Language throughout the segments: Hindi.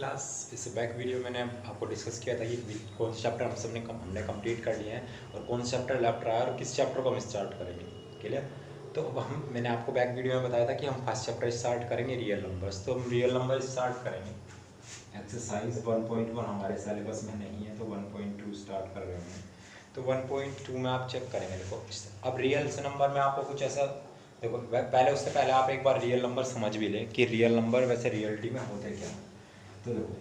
क्लास इस बैक वीडियो मैंने आपको डिस्कस किया था कि कौन से चैप्टर हमने कंप्लीट कर लिए हैं और कौन सा चैप्टर लेफ्ट रहा है और किस चैप्टर को हम स्टार्ट करेंगे। क्लियर? तो अब मैंने आपको बैक वीडियो में बताया था कि हम फर्स्ट चैप्टर स्टार्ट करेंगे रियल नंबर्स। तो हम रियल नंबर स्टार्ट करेंगे। एक्सरसाइज 1.1 हमारे सिलेबस में नहीं है तो 1.2 स्टार्ट कर रहे हैं। तो 1.2 में आप चेक करेंगे। देखो अब रियल नंबर में आपको कुछ ऐसा देखो पहले उससे पहले आप एक बार रियल नंबर समझ भी लें कि रियल नंबर वैसे रियलिटी में होते क्या। तो देखो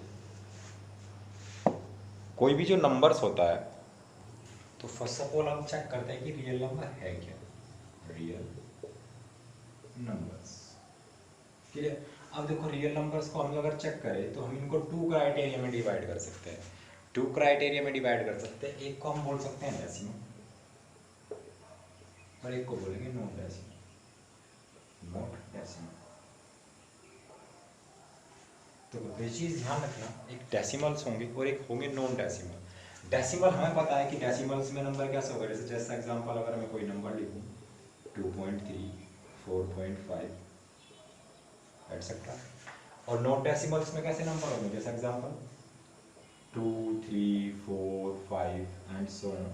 कोई भी जो नंबर्स होता है तो फर्स्ट ऑफ ऑल हम चेक करते हैं कि रियल नंबर है क्या। Real numbers clear. अब देखो रियल नंबर्स को हम अगर चेक करें तो हम इनको 2 क्राइटेरिया में डिवाइड कर सकते हैं। 2 क्राइटेरिया में डिवाइड कर सकते हैं। एक को हम बोल सकते हैं डेसिमल और एक को बोलेंगे नॉन डेसिमल। नॉट डेसिमल तो ये चीज़ ध्यान रखना, एक डेसिमल्स होंगे और एक होंगे नॉन डेसिमल। डेसिमल हमें पता है कि डेसिमल्स में नंबर कैसे होगा। जैसे एग्जांपल अगर मैं कोई नंबर लिखूँ 2.3 4.5 एटसेट्रा। और नॉन डेसिमल्स में कैसे नंबर होंगे जैसे एग्जांपल 2 3 4 5 एंड सो ऑन।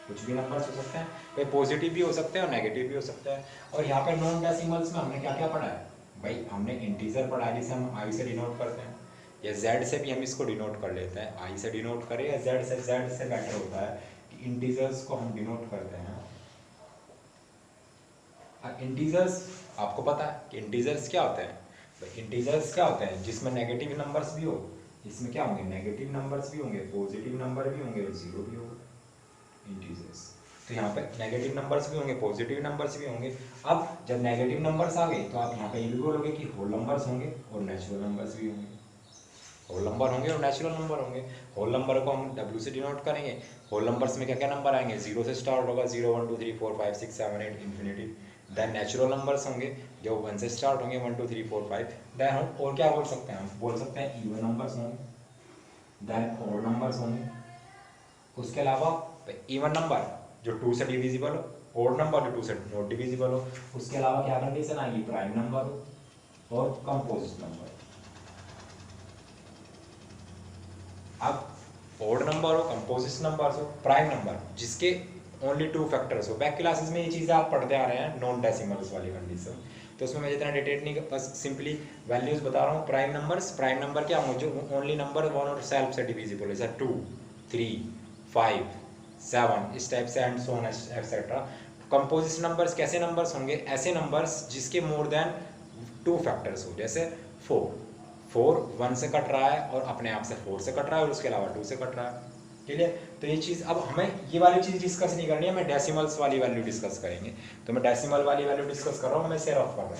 कुछ भी नंबर्स हो सकते हैं, कोई पॉजिटिव भी हो सकते हैं और नेगेटिव भी हो सकते हैं। और यहाँ पे नॉन डेसिमल्स में हमने क्या क्या पढ़ा है भाई, हमने इंटीजर पढ़ा है जिसे हम आई से डिनोट करते हैं या जेड से भी हम इसको डिनोट कर लेते हैं। आई से डिनोट करें या जेड से बेटर होता है कि इंटीजर्स को हम डिनोट करते हैं। इंटीजर्स आपको पता है कि इंटीजर्स क्या होते हैं। भाई इंटीजर्स क्या होते हैं जिसमें नेगेटिव नंबर्स भी हो, इसमें क्या होंगे नेगेटिव नंबर्स भी होंगे, पॉजिटिव नंबर भी होंगे और जीरो भी होगा इंटीजर्स। तो यहाँ पे नेगेटिव नंबर्स भी होंगे, पॉजिटिव नंबर्स भी होंगे। अब जब नेगेटिव नंबर्स आ गए तो आप यहाँ पे ये भी बोलोगे कि होल नंबर्स होंगे और नेचुरल नंबर्स भी होंगे। होल नंबर होंगे और नेचुरल नंबर होंगे। होल नंबर को हम W से डिनोट करेंगे। होल नंबर्स में क्या क्या नंबर आएंगे, 0 से स्टार्ट होगा, 0 1 2 3 4 5 6 7 8 इन्फिनिटी। देन नेचुरल नंबर्स होंगे जो 1 से स्टार्ट होंगे, 1 2 3 4 5। देन हम और क्या बोल सकते हैं, हम बोल सकते हैं इवन नंबर्स होंगे, देन ऑड नंबर्स होंगे। उसके अलावा इवन नंबर जो 2 से डिविजिबल हो, ऑड नंबर जो 2 से नॉट डिविजिबल हो। उसके अलावा क्या कंडीशन आएगी, प्राइम नंबर हो और कंपोजिट नंबर। अब ऑड नंबर हो, कंपोजिट नंबर हो, प्राइम नंबर जिसके ओनली 2 फैक्टर्स हो। बैक क्लासेस में ये चीज़ें आप पढ़ते आ रहे हैं नॉन डेसिमल्स वाली कंडीशन, तो उसमें मैं जितना डिटेल नहीं, बस सिंपली वैल्यूज बता रहा हूँ। प्राइम नंबर क्या होंगे, जो ओनली नंबर वन और सेल्फ से डिविजिबल है, जैसे 2 3 5 7 इस टाइप से and so on etcetera. Composite numbers कैसे नंबर्स होंगे, ऐसे नंबर्स जिसके मोर देन 2 फैक्टर्स हो। जैसे 4 1 से कट रहा है और अपने आप से 4 से कट रहा है और उसके अलावा 2 से कट रहा है। क्लियर? तो ये चीज़ अब हमें ये वाली चीज़ डिस्कस नहीं करनी है, हमें डेसिमल्स वाली वैल्यू डिस्कस करेंगे। तो मैं डेसिमल वाली वैल्यू डिस्कस कर रहा हूँ, मैं से रफ कर रहा हूँ।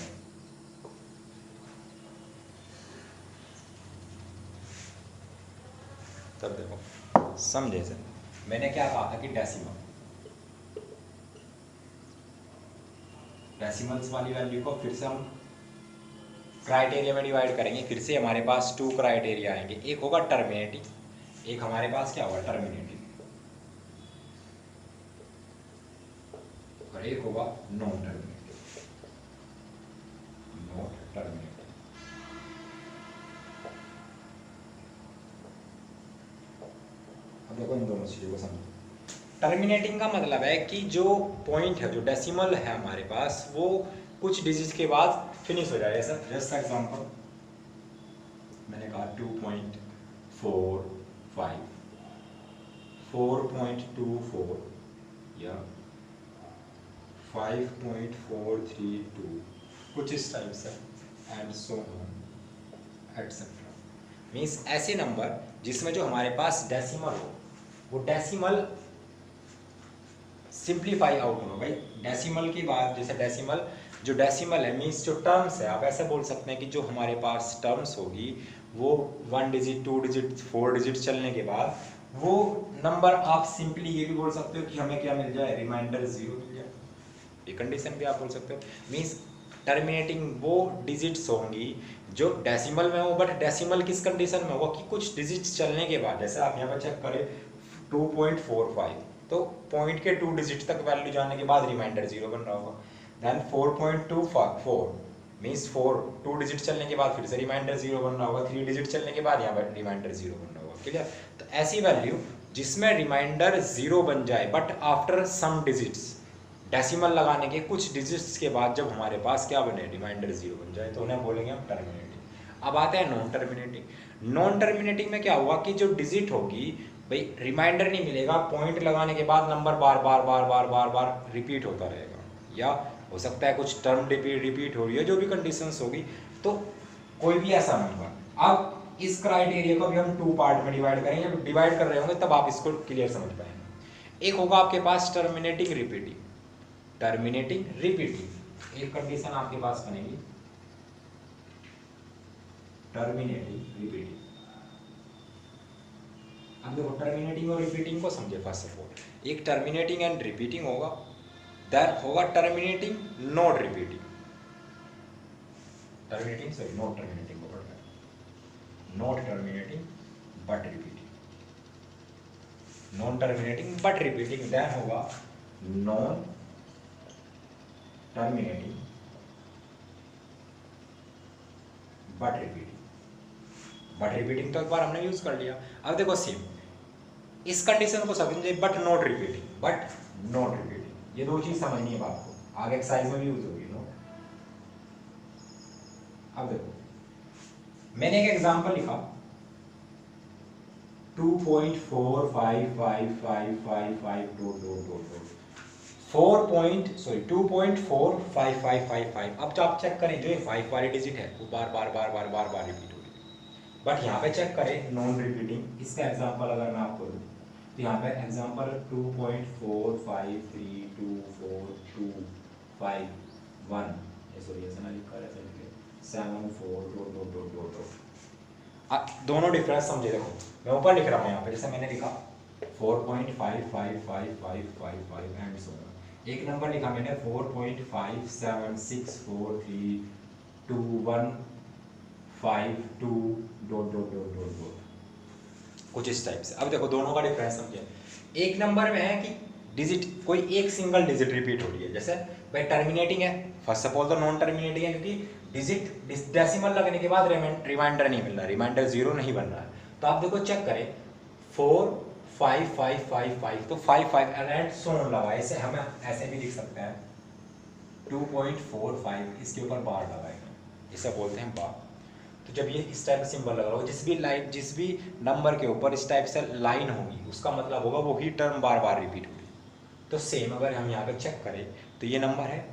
तब देखो समझे से मैंने क्या कहा था कि डेसिमल्स वाली वैल्यू को फिर से हम क्राइटेरिया में डिवाइड करेंगे। फिर से हमारे पास 2 क्राइटेरिया आएंगे, एक होगा टर्मिनेटिंग, एक हमारे पास क्या होगा टर्मिनेटिंग, और एक होगा नॉन टर्मिनेटिंग। नॉट टर्मिनेटिंग अब देखो इन दोनों चीजों को समझो। टर्मिनेटिंग का मतलब है कि जो पॉइंट है, जो डेसिमल है हमारे पास, वो कुछ डिजिट के बाद फिनिश हो जाए। जस्ट एग्जांपल मैंने कहा 2.45 4.24 या 5.432 कुछ इस टाइप से and so on etcetera. Means ऐसे नंबर जिसमें जो हमारे पास डेसिमल हो, वो डेसिमल सिंप्लीफाई आउट होगा। भाई डेसिमल की बात, जैसे जो डेसिमल है मीन्स जो टर्म्स है, आप ऐसे बोल सकते हैं कि जो हमारे पास टर्म्स होगी वो 1 डिजिट 2 डिजिट 4 डिजिट चलने के बाद वो नंबर आप सिंपली ये भी बोल सकते हो कि हमें क्या मिल जाए, रिमाइंडर 0 मिल जाए। ये कंडीशन भी आप बोल सकते हो। मीन्स टर्मिनेटिंग वो डिजिट्स होंगी जो डेसिमल में हो, बट डेसिमल किस कंडीशन में होगा कि कुछ डिजिट्स चलने के बाद, जैसे आप यहाँ पर चेक करें 2.45 तो पॉइंट के 2 डिजिट तक वैल्यू जाने के बाद रिमाइंडर 0 बन रहा होगा। देन 4.24 मीन्स 4 2 डिजिट चलने के बाद फिर से रिमाइंडर 0 बन रहा होगा, 3 डिजिट चलने के बाद यहाँ पर रिमाइंडर 0 बन रहा होगा। क्लियर? तो ऐसी वैल्यू जिसमें रिमाइंडर 0 बन जाए but after some digits, decimal लगाने के कुछ डिजिट्स के बाद जब हमारे पास क्या बने, रिमाइंडर 0 बन जाए, तो उन्हें बोलेंगे हम टर्मिनेटिंग। अब आते हैं नॉन टर्मिनेटिंग। नॉन टर्मिनेटिंग में क्या हुआ कि जो डिजिट होगी भाई रिमाइंडर नहीं मिलेगा, पॉइंट लगाने के बाद नंबर बार बार बार बार बार बार रिपीट होता रहेगा, या हो सकता है कुछ टर्म रिपीट हो रही है, जो भी कंडीशंस होगी, तो कोई भी ऐसा नंबर। अब इस क्राइटेरिया को भी हम 2 पार्ट में डिवाइड करेंगे, जब डिवाइड कर रहे होंगे तब आप इसको क्लियर समझ पाएंगे। एक होगा आपके पास टर्मिनेटिंग रिपीटिंग, टर्मिनेटिंग रिपीटिंग एक कंडीशन आपके पास बनेगी, टर्मिनेटिंग रिपीटिंग। अब देखो टर्मिनेटिंग और रिपीटिंग को समझे। फर्स्ट ऑफ ऑल एक टर्मिनेटिंग एंड रिपीटिंग होगा, देन होगा terminating not repeating, terminating sorry not terminating को पढ़ना है, not terminating but repeating, non terminating but repeating, then होगा non terminating but repeating. But repeating तो एक बार हमने यूज कर लिया। अब देखो सेम इस कंडीशन को समझिए, but not repeating, but not repeating, ये दो चीज समझनी है आपको, आगे एक्सरसाइज में भी यूज होगी नोट। अब देखो मैंने एक एग्जांपल लिखा 2.455555 अब जो आप चेक करें जो ये 5 वाली डिजिट है वो बार बार बार बार बार बार रिपीट हो रही है, बट यहाँ पे चेक करें नॉन रिपीटिंग। इसका एग्जांपल अगर मैं आपको दूं तो यहाँ पे एग्जांपल 2.45324251 सॉरी ऐसा ना लिखा है 74 दोनों डिफरेंस समझे। देखो मैं ऊपर लिख रहा हूँ यहाँ पे, जैसे मैंने लिखा 4.555555 एंड सो ऑन। एक नंबर लिखा मैंने 4.57632152 dot dot dot dot dot, कुछ इस टाइप से। अब देखो दोनों का डिफरेंस समझे। एक नंबर में है कि डिजिट कोई एक सिंगल डिजिट रिपीट हो रही है, जैसे भाई टर्मिनेटिंग है, फर्स्ट ऑफ ऑल तो नॉन टर्मिनेटिंग है क्योंकि डिजिट डेसिमल लगने के बाद रिमाइंडर नहीं मिल रहा, रिमाइंडर 0 नहीं बन रहा है। तो आप देखो चेक करें 45555 तो 55 एंड सो ऑन लगा, इसे हम ऐसे भी लिख सकते हैं 2.45 इसके ऊपर बार लगाएंगे, इसे बोलते हैं बार। तो जब ये इस टाइप का सिंबल लगा होगा, जिस भी नंबर के ऊपर इस टाइप से लाइन होगी उसका मतलब होगा वो ही टर्म बार बार रिपीट होगी। तो सेम अगर हम यहाँ पे चेक करें तो ये नंबर है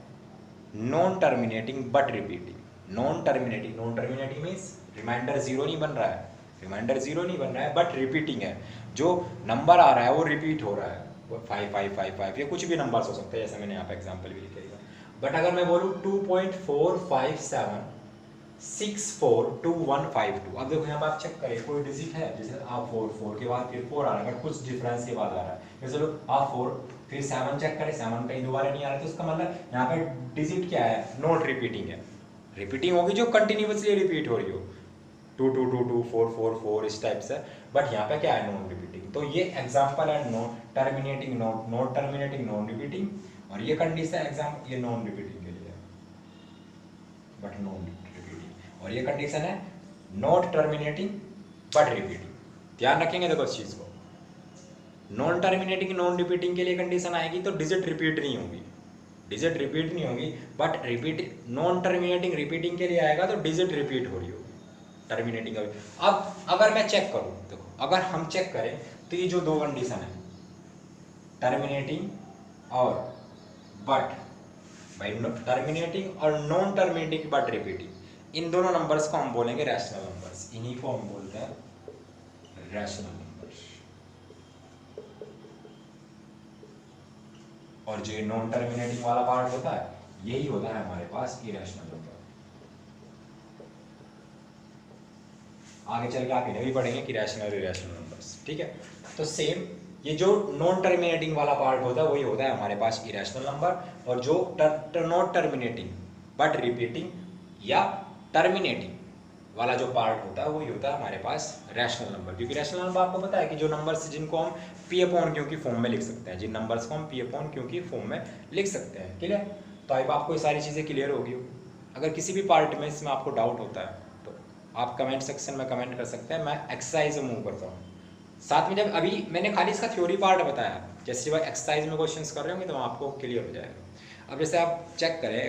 non terminating but repeating. Non terminating means remainder 0 नहीं बन रहा है, रिमाइंडर 0 नहीं बन रहा है बट रिपीटिंग है, जो नंबर आ रहा है वो रिपीट हो रहा है, 5555 या कुछ भी नंबर्स हो सकते हैं, जैसे मैंने यहाँ पे एग्जांपल भी लिखा है। बट अगर मैं बोलूँ 2.457642152, अब देखो यहाँ पर आप चेक करें कोई डिजिट है, जैसे आप 4 के बाद फिर 4 आ रहा है बट कुछ डिफरेंस के बाद आ रहा है, जैसे लो आप 4 फिर 7 चेक करें 7 कहीं दोबारा नहीं आ रहा, तो उसका मतलब यहाँ पे डिजिट क्या है, नॉट रिपीटिंग है। रिपीटिंग होगी जो कंटिन्यूअसली रिपीट हो रही हो 2 इस टाइप से, बट यहाँ पे क्या है नॉन रिपीटिंग। तो ये एग्जांपल है नॉन टर्मिनेटिंग नॉन रिपीटिंग, और ये कंडीशन एग्जाम ये नॉन रिपीटिंग के लिए है बट नॉन रिपीटिंग, और ये कंडीशन है नॉट टर्मिनेटिंग बट रिपीटिंग। ध्यान रखेंगे देखो इस चीज को, नॉन टर्मिनेटिंग नॉन रिपीटिंग के लिए कंडीशन आएगी तो डिजिट रिपीट नहीं होगी, डिजिट रिपीट नहीं होगी, but repeat non terminating repeating के लिए आएगा तो डिजिट रिपीट हो रही होगी टर्मिनेटिंग। अब अगर मैं चेक करूं, देखो अगर हम चेक करें तो ये जो दो कंडीशन है टर्मिनेटिंग और बट, भाई टर्मिनेटिंग और नॉन टर्मिनेटिंग बट रिपीटिंग, इन दोनों नंबर्स को हम बोलेंगे रैशनल नंबर्स, इन्हीं को हम बोलते हैं रैशनल नंबर्स। और जो नॉन टर्मिनेटिंग वाला पार्ट होता है यही होता है हमारे पास इरेशनल नंबर। आगे चल के आप इन्हें भी पढ़ेंगे कि रैशनल और इरेशनल नंबर्स, ठीक है। तो सेम ये जो नॉन टर्मिनेटिंग वाला पार्ट होता है वही होता है हमारे पास इरेशनल नंबर, और जो नॉट टर्मिनेटिंग बट रिपीटिंग या टर्मिनेटिंग वाला जो पार्ट होता है वही होता है हमारे पास रैशनल नंबर। क्योंकि रैशनल नंबर आपको पता है कि जो नंबर्स जिनको हम पी अपॉन क्यू की फॉर्म में लिख सकते हैं, जिन नंबर्स को हम पी अपॉन क्यू की फॉर्म में लिख सकते हैं, क्लियर। तो अब आपको ये सारी चीज़ें क्लियर होगी। अगर किसी भी पार्ट में इसमें आपको डाउट होता है तो आप कमेंट सेक्शन में कमेंट कर सकते हैं, मैं एक्सरसाइज में मूव करता हूँ। साथ में जब अभी मैंने खाली इसका थ्योरी पार्ट बताया, जैसे जब एक्सरसाइज में क्वेश्चंस कर रहे होंगे तो आपको क्लियर हो जाएगा। अब जैसे आप चेक करें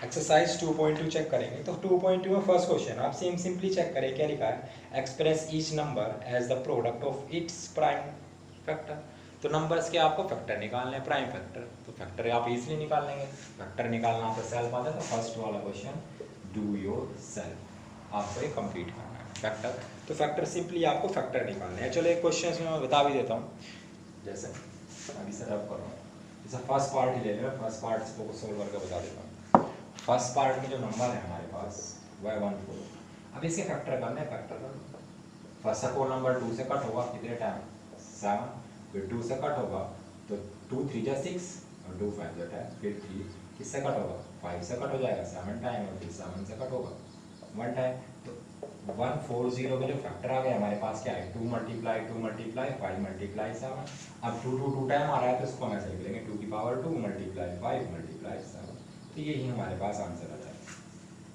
एक्सरसाइज 2.2 चेक करेंगे तो 2.2 में फर्स्ट क्वेश्चन आप सिंपली चेक करें, क्या लिखा है, express each number as the product of its prime factor. तो नंबर्स के आपको फैक्टर निकालने हैं, प्राइम फैक्टर, तो फैक्टर आप इजीली निकाल लेंगे। फैक्टर निकालना आपको सेल्फ आता है, तो फर्स्ट वाला क्वेश्चन डू योर सेल्फ आपको ये कंप्लीट करना है फैक्टर। तो फैक्टर सिंपली आपको फैक्टर निकालने हैं। चलो एक क्वेश्चन मैं बता भी देता हूँ, जैसे अभी से रब कर रहा हूँ, जैसे फर्स्ट पार्ट ही ले लें, फर्स्ट पार्ट को सोल्व करके बता देता हूँ। फर्स्ट पार्ट में जो नंबर है हमारे पास वह 1 4। अब इसके फैक्टर करना है, फैक्टर करना फर्स्ट सपोज नंबर 2 से कट होगा कितने टाइम 7, फिर 2 से कट होगा तो 2 3 जा 6 और 2 5 जा 10, फिर 3 किससे कट होगा 5 से कट हो जाएगा 7 टाइम, और फिर 7 से कट होगा 1 टाइम। तो 140 का जो फैक्टर आ गया हमारे पास क्या है, 2 मल्टीप्लाई 5 मल्टीप्लाई 7। अब 2 2 2 टाइम आ रहा है तो इसको हम ऐसे लिख लेंगे 2 की पावर 2 मल्टीप्लाई 5 मल्टीप्लाई 7। तो यही हमारे पास आंसर आ जाएगा।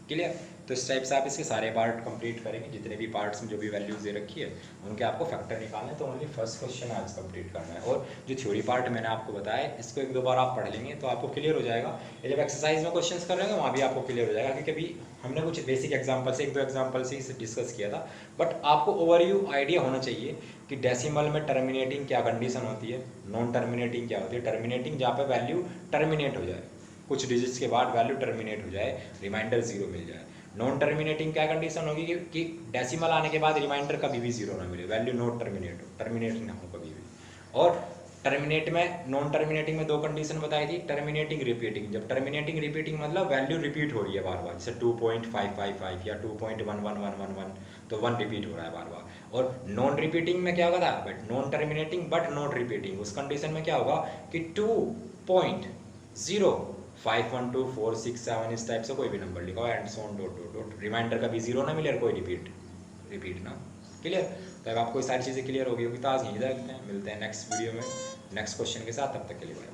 क्लियर। तो इस टाइप से आप इसके सारे पार्ट कंप्लीट करेंगे, जितने भी पार्ट्स में जो भी वैल्यूज दे रखी है उनके आपको फैक्टर निकालना है। तो ओनली फर्स्ट क्वेश्चन आज कंप्लीट करना है, और जो थ्योरी पार्ट मैंने आपको बताया इसको एक दो बार आप पढ़ लेंगे तो आपको क्लियर हो जाएगा। ये जब एक्सरसाइज में क्वेश्चंस कर रहे हैं वहाँ भी आपको क्लियर हो जाएगा, क्योंकि अभी हमने कुछ बेसिक एग्जाम्पल से 1-2 एग्जाम्पल से इसे डिस्कस किया था, बट आपको ओवरव्यू आइडिया होना चाहिए कि डेसिमल में टर्मिनेटिंग क्या कंडीशन होती है, नॉन टर्मिनेटिंग क्या होती है। टर्मिनेटिंग जहाँ पे वैल्यू टर्मिनेट हो जाए, कुछ डिजिट्स के बाद वैल्यू टर्मिनेट हो जाए, रिमाइंडर 0 मिल जाए। नॉन टर्मिनेटिंग क्या कंडीशन होगी कि डेसिमल आने के बाद रिमाइंडर कभी भी 0 ना मिले, वैल्यू नॉट टर्मिनेट हो, टर्मिनेट ना हो कभी भी। और टर्मिनेट में, नॉन टर्मिनेटिंग में 2 कंडीशन बताई थी, टर्मिनेटिंग रिपीटिंग। जब टर्मिनेटिंग रिपीटिंग मतलब वैल्यू रिपीट हो रही है बार बार, जैसे 2.555 या 2.11111, तो 1 रिपीट हो रहा है बार बार। और नॉन रिपीटिंग में क्या होगा, but non terminating but not repeating, उस कंडीशन में क्या होगा कि 2.0 5 1 2 4 6 7 इस टाइप से कोई भी नंबर लिखा हो, and so on dot dot dot, remainder का भी 0 ना मिले और कोई रिपीट ना। क्लियर। तो अब आपको सारी चीज़ें क्लियर होगी तो आज यहीं रखते हैं, मिलते हैं नेक्स्ट वीडियो में नेक्स्ट क्वेश्चन के साथ, तब तक के लिए बाय।